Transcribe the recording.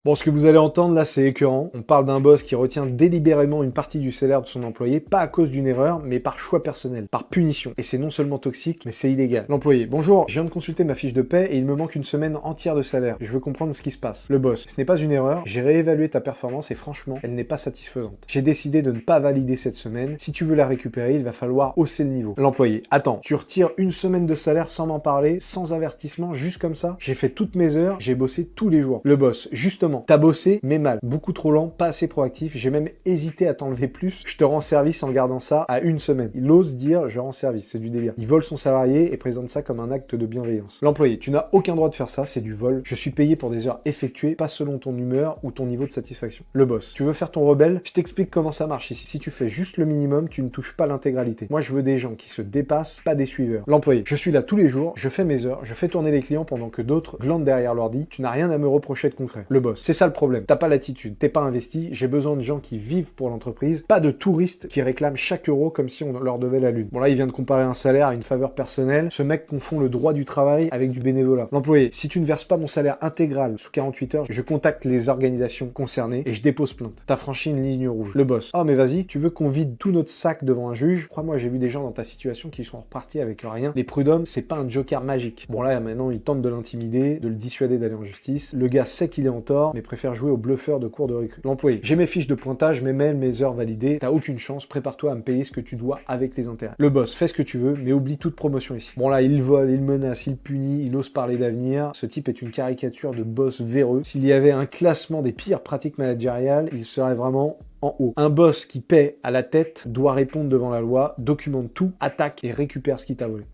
Bon, ce que vous allez entendre là, c'est écœurant. On parle d'un boss qui retient délibérément une partie du salaire de son employé, pas à cause d'une erreur, mais par choix personnel, par punition. Et c'est non seulement toxique, mais c'est illégal. L'employé: bonjour, je viens de consulter ma fiche de paie et il me manque une semaine entière de salaire. Je veux comprendre ce qui se passe. Le boss: ce n'est pas une erreur, j'ai réévalué ta performance et franchement, elle n'est pas satisfaisante. J'ai décidé de ne pas valider cette semaine. Si tu veux la récupérer, il va falloir hausser le niveau. L'employé: attends, tu retires une semaine de salaire sans m'en parler, sans avertissement, juste comme ça? J'ai fait toutes mes heures, j'ai bossé tous les jours. Le boss: justement, t'as bossé, mais mal. Beaucoup trop lent, pas assez proactif, j'ai même hésité à t'enlever plus. Je te rends service en gardant ça à une semaine. Il ose dire je rends service, c'est du délire. Il vole son salarié et présente ça comme un acte de bienveillance. L'employé: tu n'as aucun droit de faire ça, c'est du vol. Je suis payé pour des heures effectuées, pas selon ton humeur ou ton niveau de satisfaction. Le boss: tu veux faire ton rebelle? Je t'explique comment ça marche ici. Si tu fais juste le minimum, tu ne touches pas l'intégralité. Moi, je veux des gens qui se dépassent, pas des suiveurs. L'employé: je suis là tous les jours, je fais mes heures, je fais tourner les clients pendant que d'autres glandent derrière l'ordi. Tu n'as rien à me reprocher de concret. Le boss: c'est ça le problème. T'as pas l'attitude, t'es pas investi, j'ai besoin de gens qui vivent pour l'entreprise, pas de touristes qui réclament chaque euro comme si on leur devait la lune. Bon là, il vient de comparer un salaire à une faveur personnelle. Ce mec confond le droit du travail avec du bénévolat. L'employé: si tu ne verses pas mon salaire intégral sous 48 heures, je contacte les organisations concernées et je dépose plainte. T'as franchi une ligne rouge. Le boss: oh mais vas-y, tu veux qu'on vide tout notre sac devant un juge? Crois-moi, j'ai vu des gens dans ta situation qui sont repartis avec rien. Les prud'hommes, c'est pas un joker magique. Bon là, maintenant, il tente de l'intimider, de le dissuader d'aller en justice. Le gars sait qu'il est en tort, mais préfère jouer au bluffeur de cours de récré. L'employé: j'ai mes fiches de pointage, mes mails, mes heures validées, t'as aucune chance, prépare-toi à me payer ce que tu dois avec les intérêts. Le boss: fais ce que tu veux, mais oublie toute promotion ici. Bon là, il vole, il menace, il punit, il ose parler d'avenir. Ce type est une caricature de boss véreux. S'il y avait un classement des pires pratiques managériales, il serait vraiment en haut. Un boss qui paie à la tête doit répondre devant la loi, documente tout, attaque et récupère ce qu'il t'a volé.